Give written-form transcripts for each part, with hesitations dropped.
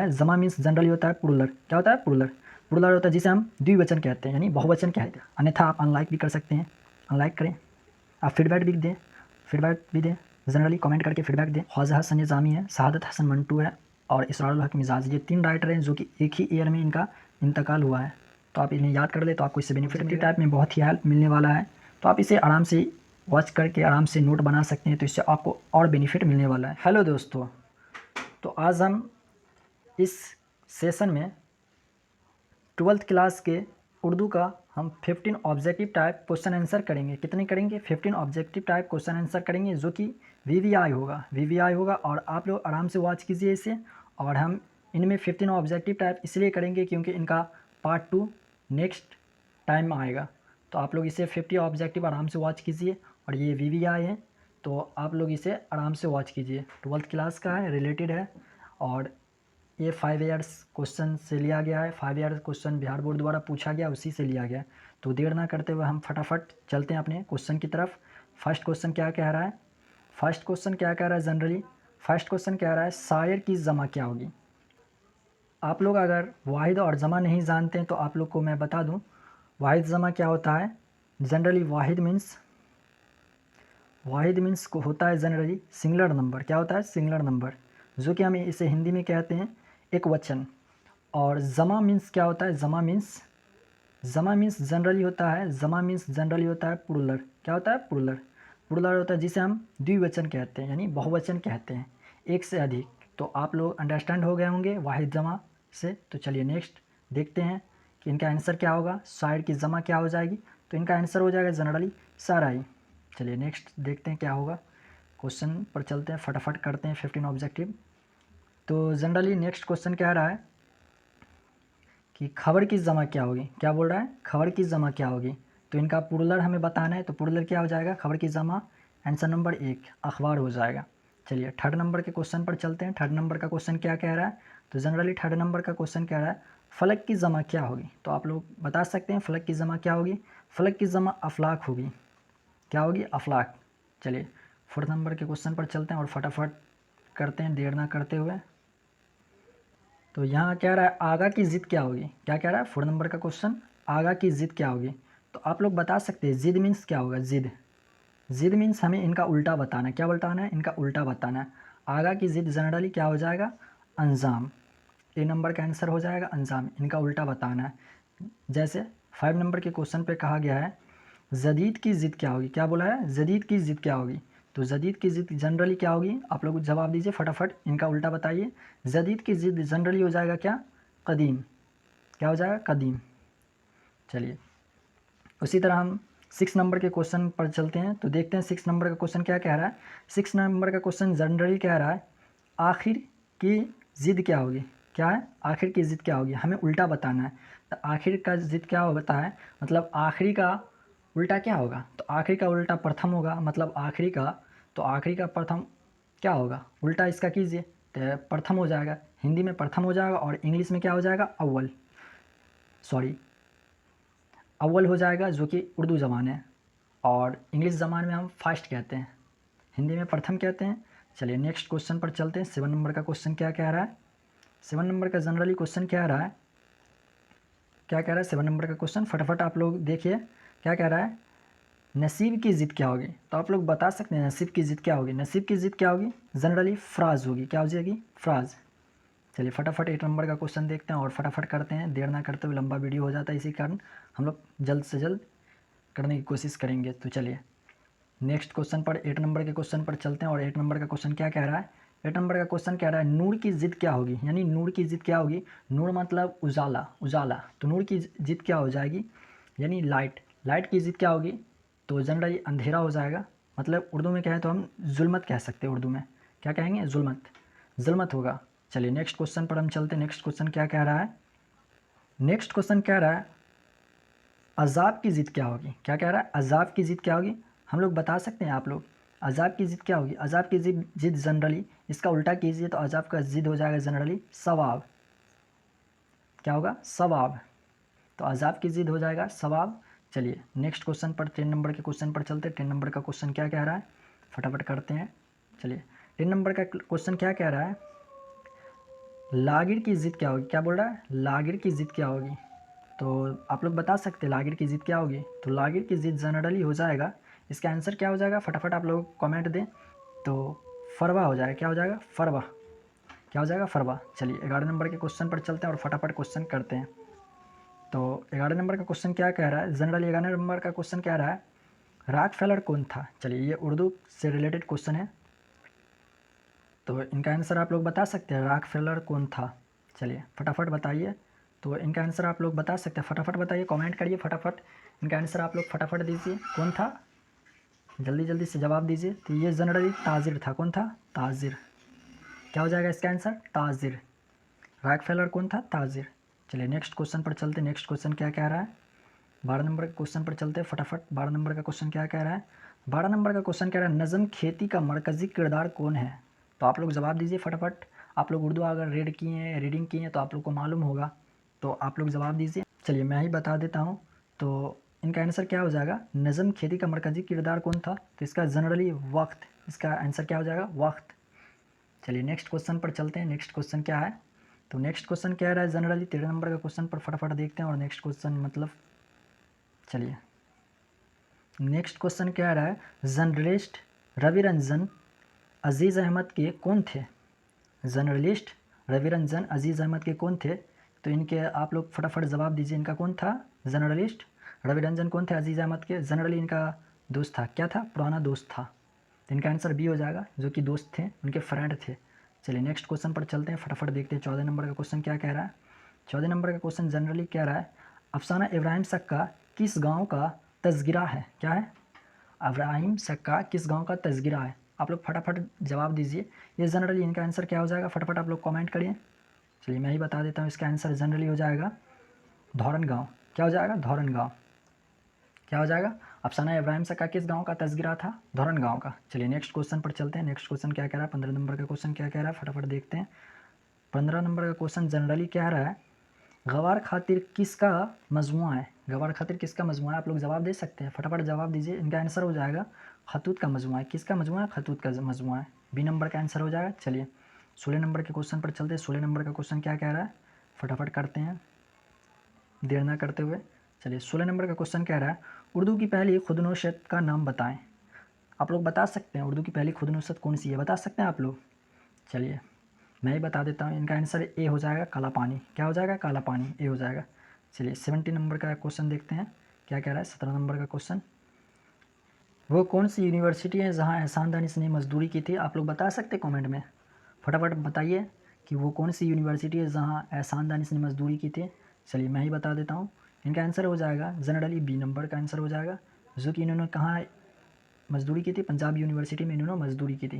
है जमा means generally होता है प्लूरल। क्या होता है? प्लूरल। प्लूरल होता है जिसे हम द्विवचन कहते हैं यानी बहुवचन कहते हैं। अन्यथा आप अनलाइक भी कर सकते हैं, अनलाइक करें। आप फीडबैक भी दें जनरली कमेंट करके फीडबैक दें। ख्वाजा हसन निज़ामी है, शहादत हसन मंटू है और इसरारुल हक मिजाज, ये 3 राइटर हैं जो कि एक ही ईयर में इनका इंतकाल हुआ है। तो आप इन्हें याद कर ले तो आपको इससे बेनिफिट टाइप में बहुत ही हेल्प मिलने वाला है। तो आप इसे आराम से वॉच करके आराम से नोट बना सकते हैं, तो इससे आपको और बेनिफिट मिलने वाला है। हेलो दोस्तों, तो आज हम इस सेशन में 12th क्लास के उर्दू का हम 15 ऑब्जेक्टिव टाइप क्वेश्चन आंसर करेंगे। कितने करेंगे? 15 ऑब्जेक्टिव टाइप क्वेश्चन आंसर करेंगे जो कि वीवीआई होगा और आप लोग आराम से वॉच कीजिए इसे। और हम इनमें 15 ऑब्जेक्टिव टाइप इसलिए करेंगे क्योंकि इनका पार्ट 2 नेक्स्ट टाइम आएगा। तो आप लोग इसे 50 ऑब्जेक्टिव आराम से वॉच कीजिए और ये वीवीआई है तो आप लोग इसे आराम से वॉच कीजिए। 12th क्लास का है, रिलेटेड है और ये 5 ईयर्स क्वेश्चन से लिया गया है। 5 ईयर्स क्वेश्चन बिहार बोर्ड द्वारा पूछा गया, उसी से लिया गया। तो देर ना करते हुए हम फटाफट चलते हैं अपने क्वेश्चन की तरफ। फर्स्ट क्वेश्चन क्या कह रहा है? जनरली फर्स्ट क्वेश्चन कह रहा है शायर की जमा क्या होगी। आप लोग अगर वाहिद और जमा नहीं जानते हैं तो आप लोग को मैं बता दूं वाहिद जमा क्या होता है। जनरली वाहिद मीन्स को होता है जनरली सिंगुलर नंबर। क्या होता है? सिंगुलर नंबर, जो कि हम इसे हिंदी में कहते हैं एक वचन। और जमा मीन्स क्या होता है? जमा मीन्स जनरली होता है प्लूरल। क्या होता है? प्लूरल होता है जिसे हम द्विवचन कहते हैं यानी बहुवचन कहते हैं, एक से अधिक। तो आप लोग अंडरस्टैंड हो गए होंगे वाहिद जमा से। तो चलिए नेक्स्ट देखते हैं कि इनका आंसर क्या होगा। शायर की जमा क्या हो जाएगी? तो इनका आंसर हो जाएगा जनरली शायराई। चलिए नेक्स्ट देखते हैं क्या होगा। क्वेश्चन पर चलते हैं, फटाफट करते हैं 15 ऑब्जेक्टिव। तो जनरली नेक्स्ट क्वेश्चन कह रहा है कि खबर की जमा क्या होगी। क्या बोल रहा है? खबर की जमा क्या होगी। तो इनका प्लूरल हमें बताना है। तो प्लूरल क्या हो जाएगा? खबर की जमा आंसर नंबर 1 अखबार हो जाएगा। चलिए थर्ड नंबर के क्वेश्चन पर चलते हैं। थर्ड नंबर का क्वेश्चन क्या कह रहा है? तो जनरली थर्ड नंबर का क्वेश्चन कह रहा है फलक की जमा क्या होगी। तो आप लोग बता सकते हैं फलक की जमा क्या होगी। फलक की जमा अफलाक होगी। क्या होगी? अफलाक। चलिए फोर्थ नंबर के क्वेश्चन पर चलते हैं और फटाफट करते हैं देर ना करते हुए। तो यहाँ कह रहा है आगा की ज़िद क्या होगी। क्या कह रहा है? 4 नंबर का क्वेश्चन, आगा की ज़िद क्या होगी। तो आप लोग बता सकते हैं ज़िद मीन्स क्या होगा। ज़िद मीन्स हमें इनका उल्टा बताना है। क्या बताना है? इनका उल्टा बताना है। आगा की ज़िद जनरली क्या हो जाएगा? अंजाम। ए नंबर का आंसर हो जाएगा अंजाम। इनका उल्टा बताना है। जैसे 5 नंबर के क्वेश्चन पे कहा गया है जदीद की ज़िद क्या होगी। क्या बोला है? जदीद की ज़िद क्या होगी। तो जदीद की ज़िद जनरली क्या होगी? आप लोग जवाब दीजिए फटाफट, इनका उल्टा बताइए। जदीद की ज़िद जनरली हो जाएगा क्या? कदीम। क्या हो जाएगा? कदीम। चलिए उसी तरह हम 6 नंबर के क्वेश्चन पर चलते हैं। तो देखते हैं 6 नंबर का क्वेश्चन क्या कह रहा है। 6 नंबर का क्वेश्चन जनरली कह रहा है आखिर की ज़िद क्या होगी। क्या है? आखिर की ज़िद क्या होगी, हमें उल्टा बताना है। तो आखिर का ज़िद क्या होता है, मतलब आखिरी का उल्टा क्या होगा। तो आखिरी का उल्टा प्रथम होगा, मतलब आखिरी का प्रथम क्या होगा, उल्टा इसका कीजिए तो प्रथम हो जाएगा। हिंदी में प्रथम हो जाएगा और इंग्लिश में क्या हो जाएगा? अव्वल हो जाएगा, जो कि उर्दू ज़बान है और इंग्लिश ज़बान में हम फर्स्ट कहते हैं, हिंदी में प्रथम कहते हैं। चलिए नेक्स्ट क्वेश्चन पर चलते हैं। 7 नंबर का क्वेश्चन क्या कह रहा है। 7 नंबर का जनरली क्वेश्चन क्या कह रहा है 7 नंबर का क्वेश्चन फटाफट आप लोग देखिए क्या कह रहा है। नसीब की ज़िद क्या होगी। तो आप लोग बता सकते हैं नसीब की ज़िद क्या होगी। नसीब की ज़िद क्या होगी? जनरली फ्राज होगी। क्या हो जाएगी? फ्राज। चलिए फटाफट 8 नंबर का क्वेश्चन देखते हैं और फटाफट करते हैं, देर ना करते हुए, लंबा वीडियो हो जाता है, इसी कारण हम लोग जल्द से जल्द करने की कोशिश करेंगे। तो चलिए नेक्स्ट क्वेश्चन पर 8 नंबर के क्वेश्चन पर चलते हैं और 8 नंबर का क्वेश्चन क्या कह रहा है। 8 नंबर का क्वेश्चन कह रहा है नूर की ज़िद क्या होगी, यानी नूर की ज़िद क्या होगी। नूर मतलब उजाला, तो नूर की ज़िद क्या हो जाएगी, यानी लाइट की ज़िद क्या होगी। तो जनरली अंधेरा हो जाएगा, मतलब उर्दू में कहें तो हम जुल्मत कह सकते हैं। उर्दू में क्या कहेंगे? जुल्मत होगा। चलिए नेक्स्ट क्वेश्चन पर हम चलते हैं। नेक्स्ट क्वेश्चन क्या कह रहा है। नेक्स्ट क्वेश्चन कह रहा है अजाब की ज़िद क्या होगी। क्या कह रहा है? अजाब की ज़िद क्या होगी। हम लोग बता सकते हैं आप लोग अजाब की ज़िद क्या होगी। अजाब की ज़िद जनरली इसका उल्टा कीजिए तो अजाब का ज़िद हो जाएगा जनरली सवाब। क्या होगा? सवाब। तो अजाब की ज़िद हो जाएगा सवाब। चलिए नेक्स्ट क्वेश्चन पर 10 नंबर के क्वेश्चन पर चलते हैं। 10 नंबर का क्वेश्चन क्या कह रहा है, फटाफट करते हैं। चलिए 10 नंबर का क्वेश्चन क्या कह रहा है। लागिर की ज़िद क्या होगी, क्या बोल रहा है, लागिर की ज़िद क्या होगी। तो आप लोग बता सकते हैं लागिर की ज़िद क्या होगी। तो लागिर की ज़िद जनरली हो जाएगा, इसका आंसर क्या हो जाएगा, फटाफट आप लोग कमेंट दें। तो फरवा हो जाएगा, क्या हो जाएगा, फरवा, क्या हो जाएगा, फरवा। चलिए 11 नंबर के क्वेश्चन पर चलते हैं और फटाफट क्वेश्चन करते हैं। तो 11 नंबर का क्वेश्चन क्या कह रहा है, जनरली 11 नंबर का क्वेश्चन कह रहा है रॉकफेलर कौन था। चलिए ये उर्दू से रिलेटेड क्वेश्चन है, तो इनका आंसर आप लोग बता सकते हैं रॉकफेलर कौन था। चलिए फटाफट बताइए। तो इनका आंसर आप लोग बता सकते हैं, फटाफट बताइए, कमेंट करिए फटाफट। इनका आंसर आप लोग फटाफट दीजिए, कौन था, जल्दी जल्दी से जवाब दीजिए। तो ये जनरली ताजिर था, कौन था, ताजिर। क्या हो जाएगा इसका आंसर, ताजिर। रॉकफेलर कौन था, ताजिर। चलिए नेक्स्ट क्वेश्चन पर चलते हैं। नेक्स्ट क्वेश्चन क्या कह रहा है, 12 नंबर के क्वेश्चन पर चलते हैं फटाफट। 12 नंबर का क्वेश्चन क्या कह रहा है, 12 नंबर का क्वेश्चन कह रहा है नज़म खेती का मरकज़ी किरदार कौन है। तो आप लोग जवाब दीजिए फटाफट। आप लोग उर्दू अगर रीडिंग किए हैं तो आप लोग को मालूम होगा, तो आप लोग जवाब दीजिए। चलिए मैं ही बता देता हूँ। तो इनका आंसर क्या हो जाएगा, नज़म खेती का मरकज़ी किरदार कौन था। तो इसका जनरली वक्त, इसका आंसर क्या हो जाएगा, वक्त। चलिए नेक्स्ट क्वेश्चन पर चलते हैं। नेक्स्ट क्वेश्चन क्या है, तो नेक्स्ट क्वेश्चन क्या रहा है, जनरली 13 नंबर का क्वेश्चन पर फटाफट देखते हैं। और नेक्स्ट क्वेश्चन मतलब, चलिए नेक्स्ट क्वेश्चन क्या रहा है, जर्नलिस्ट रवि रंजन अजीज़ अहमद के कौन थे। जर्नलिस्ट रवि रंजन अजीज़ अहमद के कौन थे। तो इनके आप लोग फटाफट जवाब दीजिए, इनका कौन था, जर्नलिस्ट रवि रंजन कौन थे अजीज़ अहमद के। जनरली इनका दोस्त था, क्या था, पुराना दोस्त था। तो इनका आंसर बी हो जाएगा, जो कि दोस्त थे, उनके फ्रेंड थे। चलिए नेक्स्ट क्वेश्चन पर चलते हैं, फटाफट देखते हैं 14 नंबर का क्वेश्चन क्या कह रहा है। 14 नंबर का क्वेश्चन जनरली कह रहा है अफसाना इब्राहिम सक्का किस गांव का तज़किरा है, क्या है, इब्राहिम सक्का किस गांव का तज़किरा है। आप लोग फटाफट जवाब दीजिए। ये जनरली इनका आंसर क्या हो जाएगा, फटाफट आप लोग कमेंट करिए। चलिए मैं ही बता देता हूँ, इसका आंसर जनरली हो जाएगा धौरन गाँव। क्या हो जाएगा, धौरन गाँव। क्या हो जाएगा, अफसाना इब्राहिम सक्का किस गांव का तज़किरा था, धौरन गांव का। चलिए नेक्स्ट क्वेश्चन पर चलते हैं। नेक्स्ट क्वेश्चन क्या कह रहा है, 15 नंबर का क्वेश्चन क्या कह रहा है, फटाफट देखते हैं। 15 नंबर का क्वेश्चन जनरली क्या रहा है, गवार खातिर किसका मजमुआ है। गवार खातिर किसका मजमुआ है, आप लोग जवाब दे सकते हैं, फटाफट जवाब दीजिए। इनका आंसर हो जाएगा खतूत का मजमुआ है। किसका मजमुआ है, खतूत का मजमुआ है, बी नंबर का आंसर हो जाएगा। चलिए 16 नंबर के क्वेश्चन पर चलते हैं। 16 नंबर का क्वेश्चन क्या कह रहा है, फटाफट करते हैं देर ना करते हुए। चलिए 16 नंबर का क्वेश्चन कह रहा है उर्दू की पहली खुदनोशत का नाम बताएं। आप लोग बता सकते हैं उर्दू की पहली खुदनोशत कौन सी है, बता सकते हैं आप लोग। चलिए मैं ही बता देता हूँ, इनका आंसर ए हो जाएगा, काला पानी। क्या हो जाएगा, काला पानी, ए हो जाएगा। चलिए 17 नंबर का क्वेश्चन देखते हैं क्या कह रहा है। 17 नंबर का क्वेश्चन, वो कौन सी यूनिवर्सिटी है जहाँ एहसान दानिश ने मजदूरी की थी। आप लोग बता सकते हैं कमेंट में, फटाफट बताइए कि वो कौन सी यूनिवर्सिटी है जहाँ एहसान दानिश ने मजदूरी की थी। चलिए मैं ही बता देता हूँ, इनका आंसर हो जाएगा जनरली बी नंबर का आंसर हो जाएगा, जो कि इन्होंने कहाँ मजदूरी की थी, पंजाब यूनिवर्सिटी में इन्होंने मजदूरी की थी।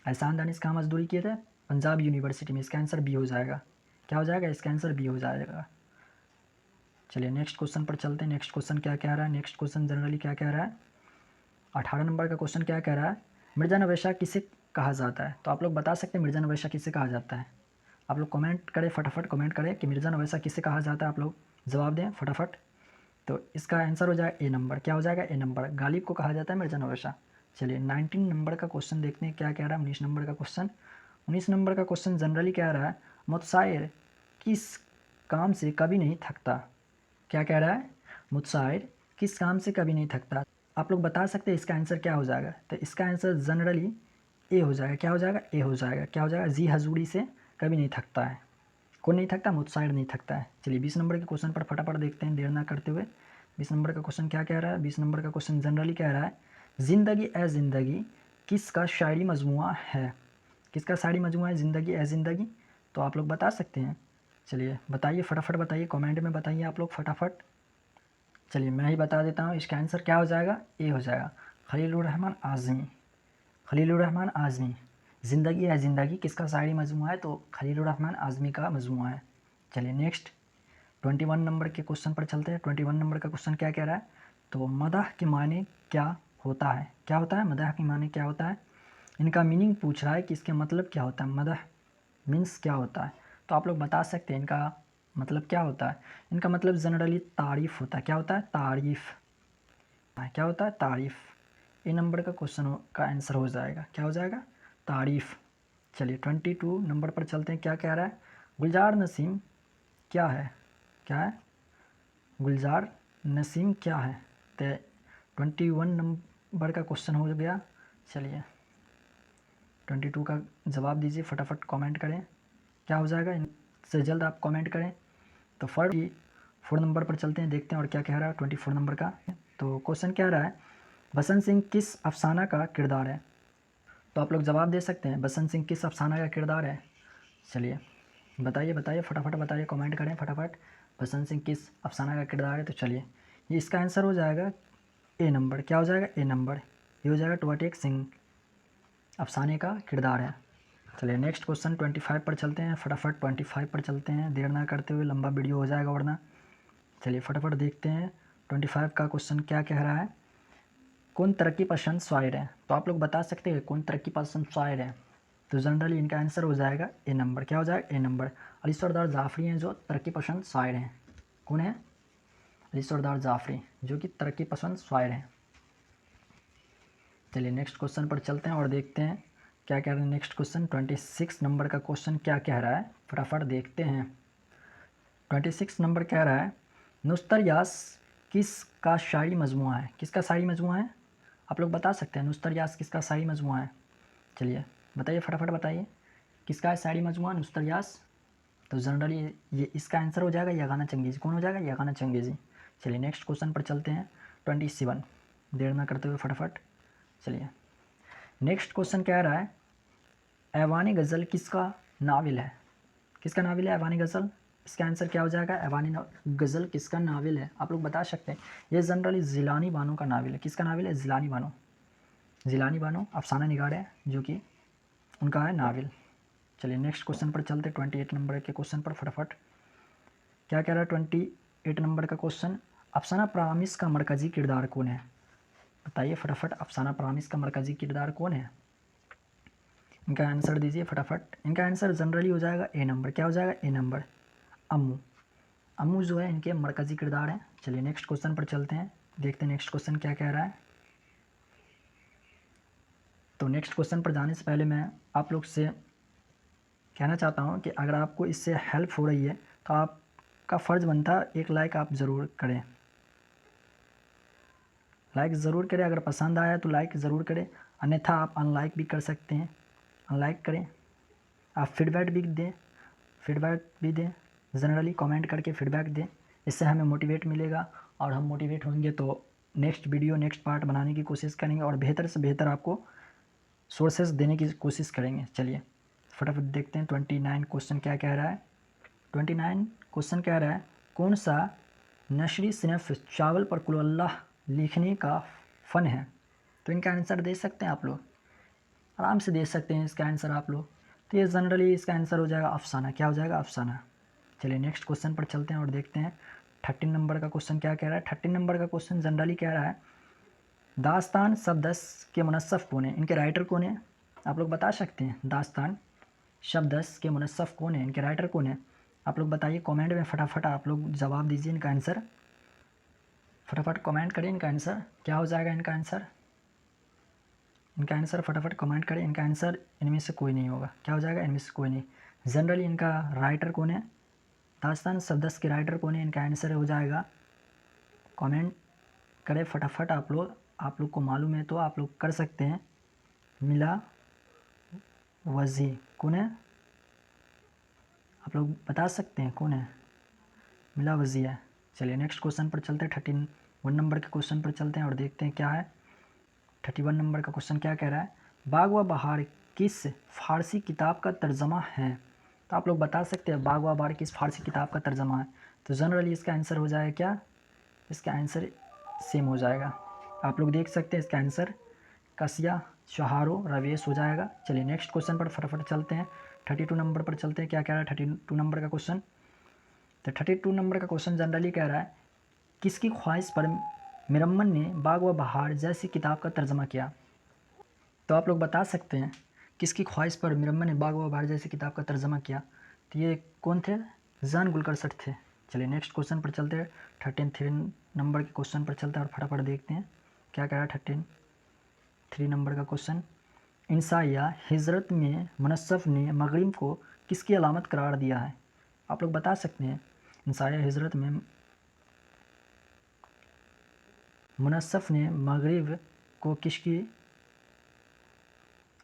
एहसान दानिश कहाँ मजदूरी किए थे, पंजाब यूनिवर्सिटी में। इसका आंसर बी हो जाएगा। क्या हो जाएगा, इसका आंसर बी हो जाएगा। चलिए नेक्स्ट क्वेश्चन पर चलते हैं। नेक्स्ट क्वेश्चन क्या कह रहा है, नेक्स्ट क्वेश्चन जनरली क्या कह रहा है, 18 नंबर का क्वेश्चन क्या कह रहा है, मिर्ज़ा नवेशा किसे कहा जाता है। तो आप लोग बता सकते हैं मिर्ज़ा नवेशा किसे कहा जाता है। आप लोग कमेंट करें, फटाफट कमेंट करें कि मिर्ज़ा नवेशा किसे कहा जाता है। आप लोग जवाब दें फटाफट। तो इसका आंसर हो जाएगा ए नंबर। क्या हो जाएगा, ए नंबर, गालिब को कहा जाता है मिर्ज़ा नवेशा। चलिए 19 नंबर का क्वेश्चन देखते हैं क्या कह रहा है। 19 नंबर का क्वेश्चन, 19 नंबर का क्वेश्चन जनरली क्या रहा है, मुतशायर किस काम से कभी नहीं थकता। क्या कह रहा है, मुतशायर किस काम से कभी नहीं थकता। आप लोग बता सकते हैं इसका आंसर क्या हो जाएगा। तो इसका आंसर जनरली ए हो जाएगा। क्या हो जाएगा, ए हो जाएगा। क्या हो जाएगा, जी हजूरी से कभी नहीं थकता है। कौन नहीं थकता, मुतशायर नहीं थकता है। चलिए 20 नंबर के क्वेश्चन पर फटाफट देखते हैं देर ना करते हुए। 20 नंबर का क्वेश्चन क्या कह रहा है, 20 नंबर का क्वेश्चन जनरली कह रहा है ज़िंदगी ए ज़िंदगी किसका शायरी मजमुआ है। किसका शायरी मजमुआ है, ज़िंदगी ए ज़िंदगी। तो आप लोग बता सकते हैं। चलिए बताइए फटाफट बताइए, कमेंट में बताइए आप लोग फटाफट। चलिए मैं ही बता देता हूँ, इसका आंसर क्या हो जाएगा, ए हो जाएगा, खलीलुर रहमान आज़मी। खलीलुर रहमान आज़मी, ज़िंदगी है ज़िंदगी किसका शायरी मजमुआ है, तो खलीलुर रहमान आज़मी का मजमुआ है। चलिए नेक्स्ट 21 नंबर के क्वेश्चन पर चलते हैं। 21 नंबर का क्वेश्चन क्या कह रहा है, तो मदह के माने क्या होता है। क्या होता है, मदह के माने क्या होता है। इनका मीनिंग पूछ रहा है कि इसके मतलब क्या होता है, मदह मीन्स क्या होता है। तो आप लोग बता सकते हैं इनका मतलब क्या होता है। इनका मतलब जनरली तारीफ़ होता है। क्या होता है, तारीफ़। क्या होता है, तारीफ़। ए नंबर का क्वेश्चन का आंसर हो जाएगा, क्या हो जाएगा, तारीफ़। चलिए 22 नंबर पर चलते हैं क्या कह रहा है, गुलजार नसीम क्या है, क्या है, गुलजार नसीम क्या है। तो 21 नंबर का क्वेश्चन हो गया। चलिए 22 का जवाब दीजिए, फटाफट कमेंट करें क्या हो जाएगा, इनसे जल्द आप कमेंट करें। तो 4 नंबर पर चलते हैं, देखते हैं और क्या कह रहा है 24 नंबर का। तो क्वेश्चन क्या रहा है, बसंत सिंह किस अफसाना का किरदार है। तो आप लोग जवाब दे सकते हैं, बसंत सिंह किस अफसाना का किरदार है। चलिए बताइए बताइए, फटाफट बताइए, कमेंट करें फटाफट, बसंत सिंह किस अफसाना का किरदार है। तो चलिए ये इसका आंसर हो जाएगा ए नंबर। क्या हो जाएगा, ए नंबर, ये हो जाएगा टुआटेक सिंह अफसाने का किरदार है। चलिए नेक्स्ट क्वेश्चन 25 पर चलते हैं, फटाफट 25 पर चलते हैं, देर ना करते हुए, लंबा वीडियो हो जाएगा वरना। चलिए फटाफट देखते हैं 25 का क्वेश्चन क्या कह रहा है, कौन तरक्की पसंद शायर है। तो आप लोग बता सकते हैं कौन तरक्की पसंद शायर है। तो जनरली इनका आंसर हो जाएगा ए नंबर। क्या हो जाएगा, ए नंबर, अली सरदार जाफरी हैं जो तरक्की पसंद शायर हैं। कौन है, अली सरदार जाफरी जो कि तरक्की पसंद शायर हैं। चलिए नेक्स्ट क्वेश्चन पर चलते हैं और देखते हैं क्या कह रहे हैं। नेक्स्ट क्वेश्चन 26 नंबर का क्वेश्चन क्या कह रहा है, फटाफट देखते हैं। 26 नंबर कह रहा है, नुस्तर यास किसका शायरी मजमुआ है। किसका शायरी मजमुआ है, आप लोग बता सकते हैं नुस्तर यास किसका शायरी मजमुआ है। चलिए बताइए फटाफट बताइए, किसका है शायरी मजमुआ नुस्तर यास। तो जनरली ये इसका आंसर हो जाएगा यगाना चंगेज़ी। कौन हो जाएगा, यगाना चंगेज़ी। चलिए नेक्स्ट क्वेश्चन पर चलते हैं 27, देर ना करते हुए फटाफट। चलिए नेक्स्ट क्वेश्चन क्या रहा है, ऐवानी गज़ल किसका नावल है। किसका नावल है ऐवानी गज़ल, इसका आंसर क्या हो जाएगा, ऐवानी गज़ल किसका नावल है। आप लोग बता सकते हैं, ये जनरली जिलानी बानो का नावल है। किसका नावल है, जिलानी बानो। जिलानी बानो अफसाना निगार है जो कि उनका है नावल। चलिए नेक्स्ट क्वेश्चन पर चलते 28 नंबर के क्वेश्चन पर फटाफट। क्या कह रहा है 28 नंबर का क्वेश्चन, अफसाना प्रामिस का मरकज़ी किरदार कौन है। बताइए फटाफट, अफसाना प्रामिस का मरकज़ी किरदार कौन है। इनका आंसर दीजिए फटाफट। इनका आंसर जनरली हो जाएगा ए नंबर। क्या हो जाएगा, ए नंबर, अम्मू। अम्मू जो है इनके मरकज़ी किरदार हैं। चलिए नेक्स्ट क्वेश्चन पर चलते हैं, देखते हैं नेक्स्ट क्वेश्चन क्या कह रहा है। तो नेक्स्ट क्वेश्चन पर जाने से पहले मैं आप लोग से कहना चाहता हूँ कि अगर आपको इससे हेल्प हो रही है तो आपका फ़र्ज़ बनता है एक लाइक आप ज़रूर करें, लाइक ज़रूर करें। अगर पसंद आया तो लाइक ज़रूर करें, अन्यथा आप अनलाइक भी कर सकते हैं, अनलाइक करें। आप फीडबैक भी दें, जनरली कमेंट करके फीडबैक दें, इससे हमें मोटिवेट मिलेगा और हम मोटिवेट होंगे तो नेक्स्ट वीडियो नेक्स्ट पार्ट बनाने की कोशिश करेंगे और बेहतर से बेहतर आपको सोर्सेज देने की कोशिश करेंगे। चलिए फटाफट देखते हैं 29 क्वेश्चन क्या कह रहा है। 29 क्वेश्चन कह रहा है, कौन सा नशरी सिनफ चावल पर कुल अल्लाह लिखने का फ़न है। तो इनका आंसर दे सकते हैं आप लोग, आराम से दे सकते हैं इसका आंसर आप लोग। तो ये जनरली इसका आंसर हो जाएगा अफसाना। क्या हो जाएगा, अफसाना। चलिए नेक्स्ट क्वेश्चन पर चलते हैं और देखते हैं 13 नंबर का क्वेश्चन क्या कह रहा है। 13 नंबर का क्वेश्चन जनरली कह रहा है, दास्तान शब्दस के मुनस्सफ़ कौन है, इनके राइटर कौन है। आप लोग बता सकते हैं दास्तान शब्दस के मुनस्सफ़ कौन है, इनके राइटर कौन है। आप लोग बताइए कमेंट में फटाफट आप लोग जवाब दीजिए इनका आंसर, फटाफट कमेंट करें इनका आंसर क्या हो जाएगा। इनका आंसर फटाफट कमेंट करें। इनका आंसर इनमें से कोई नहीं होगा। क्या हो जाएगा, इनमें से कोई नहीं। जनरली इनका राइटर कौन है, दास्तान शब्दस के राइटर कौन है, इनका आंसर हो जाएगा, कमेंट करें फटाफट आप लोग को मालूम है तो आप लोग कर सकते हैं, मिला वजी। कौन है, आप लोग बता सकते हैं कौन है, मिला वजी है। चलिए नेक्स्ट क्वेश्चन पर चलते हैं 31 नंबर के क्वेश्चन पर चलते हैं और देखते हैं क्या है। 31 नंबर का क्वेश्चन क्या कह रहा है, बाग व बहार किस फ़ारसी किताब का तर्जमा है। तो आप लोग बता सकते हैं बाग व बहार किस फ़ारसी किताब का तर्जमा है। तो जनरली इसका आंसर हो जाएगा क्या, इसका आंसर सेम हो जाएगा। आप लोग देख सकते हैं इसका आंसर कसिया शहारो रवेश हो जाएगा। चलिए नेक्स्ट क्वेश्चन पर फटाफट चलते हैं, 32 नंबर पर चलते हैं। क्या कह रहा है 32 नंबर का क्वेश्चन। तो 32 नंबर का क्वेश्चन जनरली कह रहा है, किसकी ख्वाहिश पर मिरम्मन ने बाग व बहार जैसी किताब का तर्जमा किया। तो आप लोग बता सकते हैं किसकी ख्वाहिश पर मिरम्मन ने बाग व बहार जैसी किताब का तर्जमा किया। तो ये कौन थे, जान गुलकरसट थे। चलिए नेक्स्ट क्वेश्चन पर चलते हैं, 33 नंबर के क्वेश्चन पर चलते हैं और फटाफट देखते हैं क्या कह रहा है 33 नंबर का क्वेश्चन। इंसा या हिजरत में मुनस्सफ़ ने मगरिब को किसकी अलामत करार दिया है। आप लोग बता सकते हैं इंसाए हिजरत में मुनस्सफ ने मगरिब को किसकी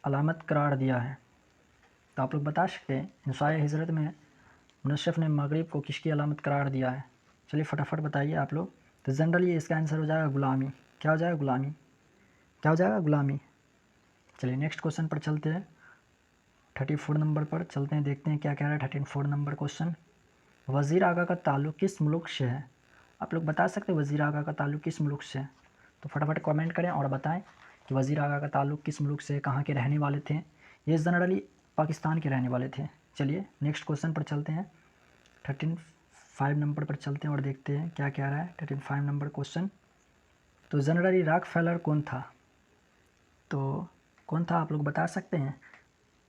अलामत करार दिया है? तो आप लोग बता सकते हैं इंसाए हिजरत में मुनस्सफ ने मगरिब को किसकी अलामत करार दिया है? चलिए फटाफट बताइए आप लोग। तो जनरली इसका आंसर हो जाएगा गुलामी। क्या हो जाएगा? गुलामी। क्या हो जाएगा? गुलामी। चलिए नेक्स्ट क्वेश्चन पर चलते हैं। 34 नंबर पर चलते हैं, देखते हैं क्या कह रहा है 34 नंबर क्वेश्चन। वज़ीर आगा का ताल्लुक़ किस मुल्क से है? आप लोग बता सकते हैं वज़ीर आगा का ताल्लुक़ किस मुल्क से है? तो फटाफट कमेंट करें और बताएं कि वज़ीर आगा का ताल्लुक़ किस मुल्क से, कहाँ के रहने वाले थे। ये जनरली पाकिस्तान के रहने वाले थे। चलिए नेक्स्ट क्वेश्चन पर चलते हैं। 35 नंबर पर चलते हैं और देखते हैं क्या कह रहा है 35 नंबर क्वेश्चन। तो जनरली रॉकफेलर कौन था? तो कौन था आप लोग बता सकते हैं?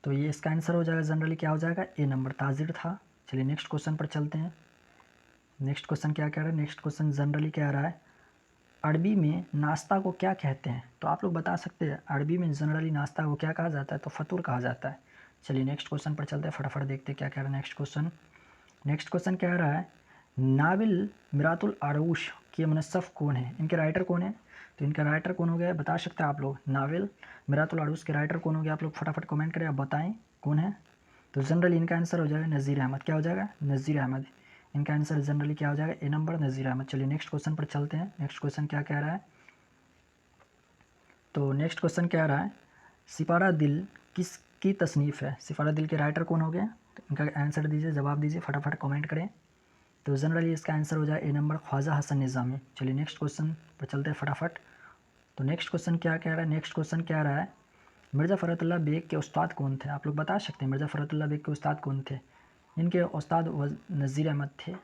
तो ये इसका आंसर हो जाएगा जनरली क्या हो जाएगा? ए नंबर, ताजिर था। चलिए नेक्स्ट क्वेश्चन पर चलते हैं। नेक्स्ट क्वेश्चन क्या कह रहा है? नेक्स्ट क्वेश्चन जनरली कह रहा है अरबी में नाश्ता को क्या कहते हैं? तो आप लोग बता सकते हैं अरबी में जनरली नाश्ता को क्या कहा जाता है? तो फतूर कहा जाता है। चलिए नेक्स्ट क्वेश्चन पर चलते हैं, फटाफट देखते हैं क्या कह रहा है नेक्स्ट क्वेश्चन। नेक्स्ट क्वेश्चन कह रहा है नाविल मिरातुल अरूश के मुनस्सफ कौन है? इनके राइटर कौन है? तो इनका राइटर कौन हो गया बता सकते हैं आप लोग? नाविल मिरातुल अरूश के राइटर कौन हो गया? आप लोग फटाफट कमेंट करें, आप बताएं कौन है। तो जनरली इनका आंसर हो जाएगा नज़ीर अहमद। क्या हो जाएगा? नज़ीर अहमद। इनका आंसर जनरली क्या हो जाएगा? ए नंबर, नज़ीर अहमद। चलिए नेक्स्ट क्वेश्चन पर चलते हैं। नेक्स्ट क्वेश्चन क्या कह रहा है? तो नेक्स्ट क्वेश्चन कह रहा है सिपारा दिल किसकी तसनीफ़ है? सिपारा दिल के राइटर कौन हो गया? तो इनका आंसर दीजिए, जवाब दीजिए, फटाफट कमेंट करें। तो जनरली इसका आंसर हो जाए ए नंबर, ख्वाजा हसन निज़ामी। चलिए नेक्स्ट क्वेश्चन पर चलते हैं फटाफट। तो नेक्स्ट क्वेश्चन क्या कह रहा है? नेक्स्ट क्वेश्चन कह रहा है मिर्ज़ा फ़खरुल्लाह बेग के उस्ताद कौन थे? आप लोग बता सकते हैं मिर्ज़ा फ़खरुल्लाह बेग के उस्ताद कौन थे? इनके उस्ताद नज़ीर अहमद थे। और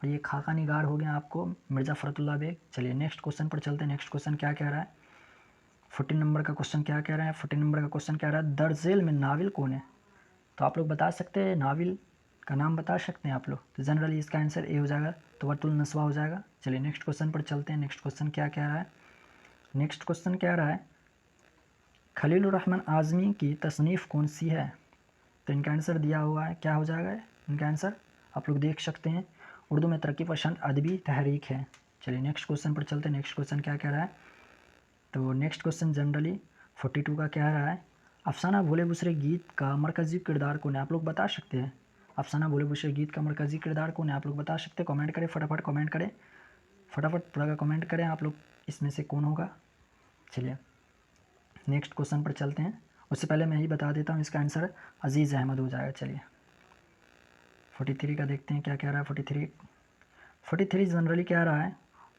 ये खाका निगार हो गया आपको मिर्ज़ा फ़खरुल्लाह बेग। चलिए नेक्स्ट क्वेश्चन पर चलते हैं। नेक्स्ट क्वेश्चन क्या कह रहा है? 14 नंबर का क्वेश्चन क्या कह रहा है? 14 नंबर का क्वेश्चन कह रहा है दरजेल में नाविल कौन है? तो आप लोग बता सकते हैं नाविल का नाम बता सकते हैं आप लोग? तो जनरली इसका आंसर ए हो जाएगा, तवत्तुल नस्वा हो जाएगा। चलिए नेक्स्ट क्वेश्चन पर चलते हैं। नेक्स्ट क्वेश्चन क्या कह रहा है? नेक्स्ट क्वेश्चन कह रहा है खलीलुर रहमान आज़मी की तसनीफ़ कौन सी है? तो इनका आंसर दिया हुआ है, क्या हो जाएगा इनका आंसर? आप लोग देख सकते हैं उर्दू में तरक्की पसंद अदबी तहरीक है। चलिए नेक्स्ट क्वेश्चन पर चलते हैं। नेक्स्ट क्वेश्चन क्या कह रहा है? तो नेक्स्ट क्वेश्चन जनरली 42 का कह रहा है अफसाना भोले बुसरे गीत का मरकज़ी किरदार कौन है? आप लोग बता सकते हैं अफसाना भोले बुसरे गीत का मरकज़ी किरदार कौन है? आप लोग बता सकते हैं, कमेंट करें, फटाफट कमेंट करें, फटाफट पूरा का कमेंट करें आप लोग, इसमें से कौन होगा। चलिए नेक्स्ट क्वेश्चन पर चलते हैं। उससे पहले मैं ही बता देता हूँ इसका आंसर अजीज़ अहमद हो जाएगा। चलिए 43 का देखते हैं क्या कह रहा है। 43 जनरली कह रहा है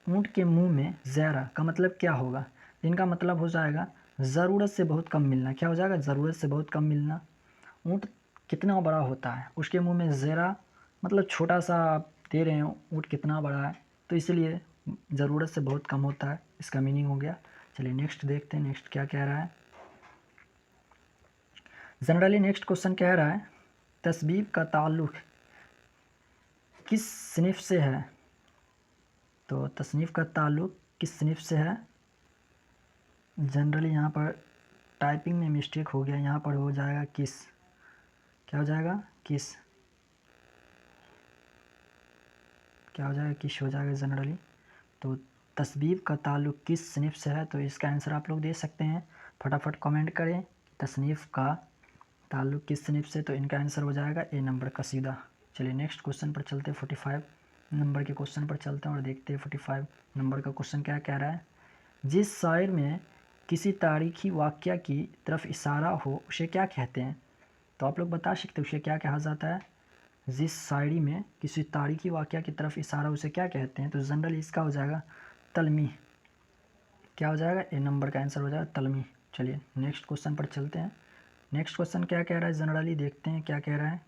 ऊँट के मुंह में ज़हरा का मतलब क्या होगा? इनका मतलब हो जाएगा ज़रूरत से बहुत कम मिलना। क्या हो जाएगा? ज़रूरत से बहुत कम मिलना। ऊँट कितना बड़ा होता है, उसके मुंह में ज़हरा मतलब छोटा सा आप दे रहे हो, ऊँट कितना बड़ा है, तो इसलिए ज़रूरत से बहुत कम होता है, इसका मीनिंग हो गया। चलिए नेक्स्ट देखते हैं नेक्स्ट क्या कह रहा है। जनरली नेक्स्ट क्वेश्चन कह रहा है तस्बीब का ताल्लुक़ किस सिनफ से है? तो तसनीफ़ का ताल्लुक़ किस सिनफ से है? जनरली यहाँ पर टाइपिंग में मिस्टेक हो गया, यहाँ पर हो जाएगा किस। क्या हो जाएगा? किस। क्या हो जाएगा? किस हो जाएगा जनरली। तो तस्बीब का ताल्लुक़ किस सिनफ से है? तो इसका आंसर आप लोग दे सकते हैं, फटाफट कमेंट करें तसनीफ़ का ताल्लुक़ किस सिनफ से। तो इनका आंसर हो जाएगा ए नंबर, कसीदा। चलिए नेक्स्ट क्वेश्चन पर चलते हैं। 45 नंबर के क्वेश्चन पर चलते हैं और देखते हैं 45 नंबर का क्वेश्चन क्या कह रहा है। जिस शायर में किसी तारीख़ी वाक़या की तरफ इशारा हो उसे क्या कहते हैं? तो आप लोग बता सकते हैं उसे क्या कहा जाता है? जिस शायरी में किसी तारीख़ी वाक़या की तरफ इशारा उसे क्या कहते हैं? तो जनरली इसका हो जाएगा तलमी। क्या हो जाएगा? ए नंबर का आंसर हो जाएगा तलमी। चलिए नेक्स्ट क्वेश्चन पर चलते हैं। नेक्स्ट क्वेश्चन क्या कह रहा है जनरली देखते हैं क्या कह रहा है।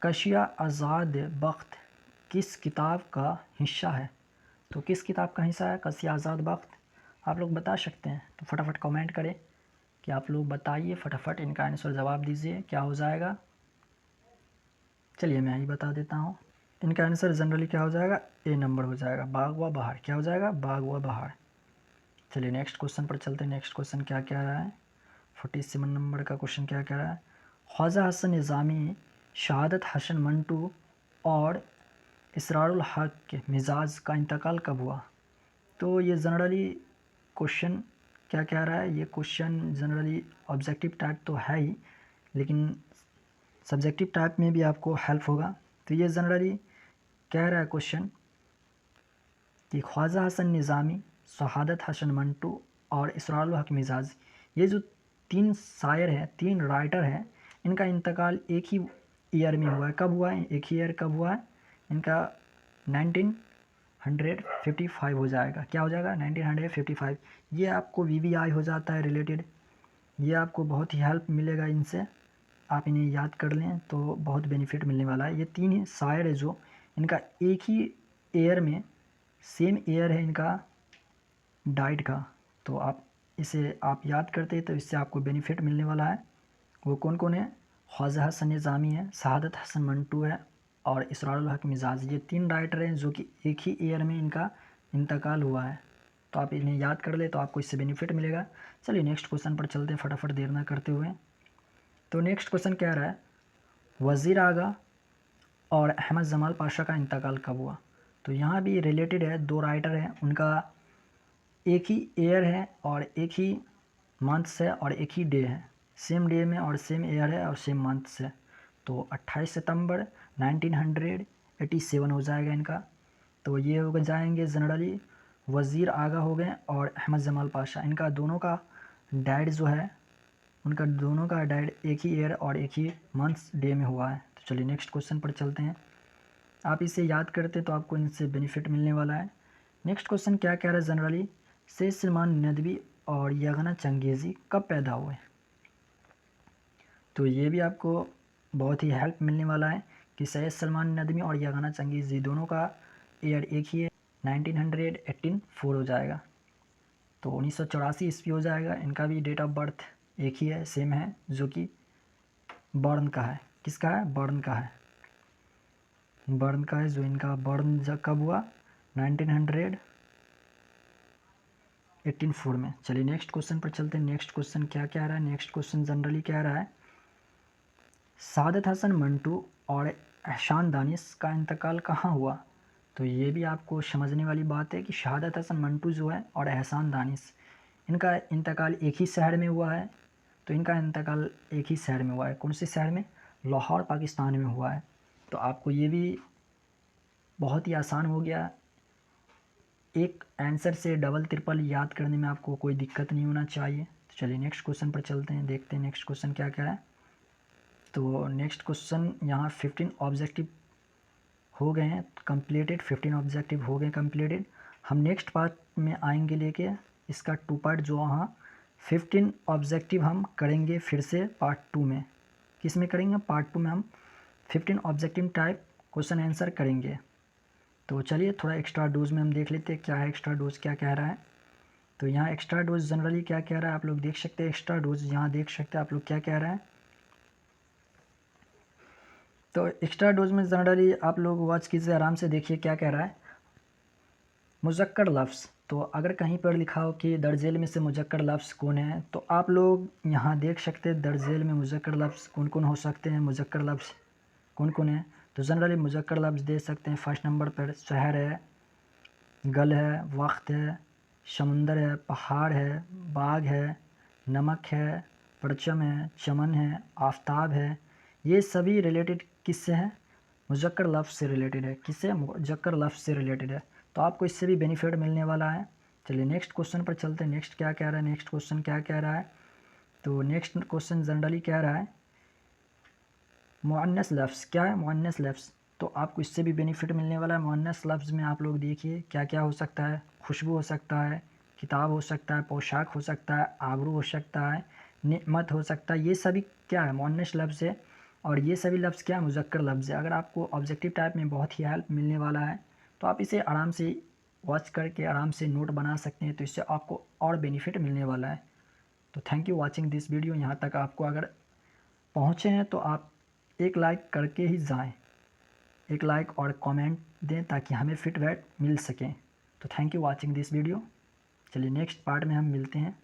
कशिया आज़ाद बख्त किस किताब का हिस्सा है? तो किस किताब का हिस्सा है कशिया आज़ाद बख्त? आप लोग बता सकते हैं, तो फटाफट कमेंट करें कि आप लोग बताइए, फटाफट इनका आंसर जवाब दीजिए, क्या हो जाएगा। चलिए मैं ही बता देता हूँ, इनका आंसर जनरली क्या हो जाएगा? ए नंबर हो जाएगा, बाग व बहार। क्या हो जाएगा? बाग व बहार। चलिए नेक्स्ट क्वेश्चन पर चलते हैं। नेक्स्ट क्वेश्चन क्या कह रहा है? 47 नंबर का क्वेश्चन क्या कह रहा है। ख्वाजा हसन निज़ामी शहादत हसन मंटू और इसरारुल हक के मिजाज का इंतकाल कब हुआ? तो ये जनरली क्वेश्चन क्या कह रहा है, ये क्वेश्चन जनरली ऑब्जेक्टिव टाइप तो है ही, लेकिन सब्जेक्टिव टाइप में भी आपको हेल्प होगा। तो ये जनरली कह रहा है क्वेश्चन कि ख्वाजा हसन निज़ामी, शहादत हसन मंटू और इसरारुल हक मिजाज, ये जो 3 शायर हैं, 3 राइटर हैं, इनका इंतकाल एक ही ईयर में हुआ है। कब हुआ है? एक ही ईयर कब हुआ है इनका? 1955 हो जाएगा। क्या हो जाएगा? 1955। ये आपको VVI हो जाता है रिलेटेड, ये आपको बहुत ही हेल्प मिलेगा इनसे। आप इन्हें याद कर लें तो बहुत बेनिफिट मिलने वाला है। ये 3 ही शायर है जो इनका एक ही ईयर में, सेम ईयर है इनका डाइट का। तो आप इसे आप याद करते हैं तो इससे आपको बेनिफिट मिलने वाला है। वो कौन कौन है? ख्वाजा हसन निज़ामी है, शहादत हसन मंटू है और इसरारुल हक मिजाज। ये 3 राइटर हैं जो कि एक ही ईयर में इनका इंतकाल हुआ है। तो आप इन्हें याद कर ले तो आपको इससे बेनिफिट मिलेगा। चलिए नेक्स्ट क्वेश्चन पर चलते हैं फटाफट, देर ना करते हुए। तो नेक्स्ट क्वेश्चन क्या रहा है? वज़ीर आगा और अहमद जमाल पाशा का इंतकाल कब हुआ? तो यहाँ भी रिलेटेड है, 2 राइटर हैं, उनका एक ही ईयर है और एक ही मंथ्स है और एक ही डे है। सेम डे में और सेम ईयर है और सेम मंथ्स है। तो 28 सितंबर 1987 हो जाएगा इनका। तो ये हो जाएंगे जनरली वज़ीर आगा हो गए और अहमद जमाल पाशा। इनका दोनों का डैड जो है, उनका दोनों का डैड एक ही ईयर और एक ही मंथ्स डे में हुआ है। तो चलिए नेक्स्ट क्वेश्चन पर चलते हैं। आप इसे याद करते तो आपको इनसे बेनिफिट मिलने वाला है। नेक्स्ट क्वेश्चन क्या कह रहा है जनरली? सैयद सलमान नदवी और यगना चंगेज़ी कब पैदा हुए? तो ये भी आपको बहुत ही हेल्प मिलने वाला है कि सैयद सलमान नदवी और यगना चंगेज़ी दोनों का ईयर एक ही है, 1984 हो जाएगा। तो 1984 ईस्वी हो जाएगा। इनका भी डेट ऑफ बर्थ एक ही है, सेम है, जो कि बर्न का है। किसका है? बर्न का है, बर्न का है। जो इनका बर्न कब हुआ? 1984 में। चलिए नेक्स्ट क्वेश्चन पर चलते हैं। नेक्स्ट क्वेश्चन क्या कह रहा है? नेक्स्ट क्वेश्चन जनरली कह रहा है सादत हसन मंटू और एहसान दानिश का इंतकाल कहाँ हुआ? तो ये भी आपको समझने वाली बात है कि शहादत हसन मंटू जो है और एहसान दानिश, इनका इंतकाल एक ही शहर में हुआ है। तो इनका इंतकाल एक ही शहर में हुआ है। कौन से शहर में? लाहौर पाकिस्तान में हुआ है। तो आपको ये भी बहुत ही आसान हो गया, एक आंसर से डबल ट्रिपल याद करने में आपको कोई दिक्कत नहीं होना चाहिए। तो चलिए नेक्स्ट क्वेश्चन पर चलते हैं, देखते हैं नेक्स्ट क्वेश्चन क्या क्या है। तो नेक्स्ट क्वेश्चन यहाँ 15 ऑब्जेक्टिव हो गए हैं कंप्लीटेड, 15 ऑब्जेक्टिव हो गए कंप्लीटेड। हम नेक्स्ट पार्ट में आएंगे लेके इसका 2 पार्ट, जो वहाँ 15 ऑब्जेक्टिव हम करेंगे फिर से पार्ट 2 में। किस में करेंगे? पार्ट 2 में हम 15 ऑब्जेक्टिव टाइप क्वेश्चन आंसर करेंगे। तो चलिए थोड़ा एक्स्ट्रा डोज में हम देख लेते हैं क्या है एक्स्ट्रा डोज, क्या कह रहा है। तो यहाँ एक्स्ट्रा डोज जनरली क्या कह रहा है आप लोग देख सकते हैं। एक्स्ट्रा डोज यहाँ देख सकते हैं आप लोग क्या कह रहा है। तो एक्स्ट्रा डोज में जनरली आप लोग वॉच कीजिए, आराम से देखिए क्या कह रहा है। मुज़क्कर लफ्ज़, तो अगर कहीं पर लिखा हो कि दर्जेल में से मुज़क्कर लफ्ज़ कौन है, तो आप लोग यहाँ देख सकते हैं दर्जेल में मुज़क्कर लफ्ज़ कौन कौन हो सकते हैं, मुज़क्कर लफ्ज़ कौन कौन है। तो जनरली मुज़क्कर लफ्ज़ दे सकते हैं। फर्स्ट नंबर पर शहर है, गल है, वक्त है, समुंदर है, पहाड़ है, बाग है, नमक है, परचम है, चमन है, आफताब है। ये सभी रिलेटेड किससे हैं? मुज़क्कर लफ्ज़ से रिलेटेड है। किससे? मुज़क्कर लफ्ज़ से रिलेटेड है। तो आपको इससे भी बेनिफिट मिलने वाला है। चलिए नेक्स्ट क्वेश्चन पर चलते हैं। नेक्स्ट क्या कह रहा है? नेक्स्ट क्वेश्चन क्या कह रहा है? तो नेक्स्ट क्वेश्चन जनरली कह रहा है मुअन्नस लफ्ज़। क्या है मुअन्नस लफ्ज़? तो आपको इससे भी बेनिफिट मिलने वाला है। मुअन्नस लफ्ज़ में आप लोग देखिए क्या क्या हो सकता है। खुशबू हो सकता है, किताब हो सकता है, पोशाक हो सकता है, आबरू हो सकता है, नेमत हो सकता है। ये सभी क्या है? मुअन्नस लफ्ज़ है। और ये सभी लफ्ज़ क्या है? मुज़क्कर लफ्ज़ है। अगर आपको ऑब्जेक्टिव टाइप में बहुत ही हेल्प मिलने वाला है तो आप इसे आराम से वॉच करके आराम से नोट बना सकते हैं। तो इससे आपको और बेनिफिट मिलने वाला है। तो thank you watching this video. यहाँ तक आपको अगर पहुँचे हैं तो आप एक लाइक करके ही जाएं, एक लाइक और कमेंट दें ताकि हमें फीडबैक मिल सके। तो thank you watching this video. चलिए नेक्स्ट पार्ट में हम मिलते हैं।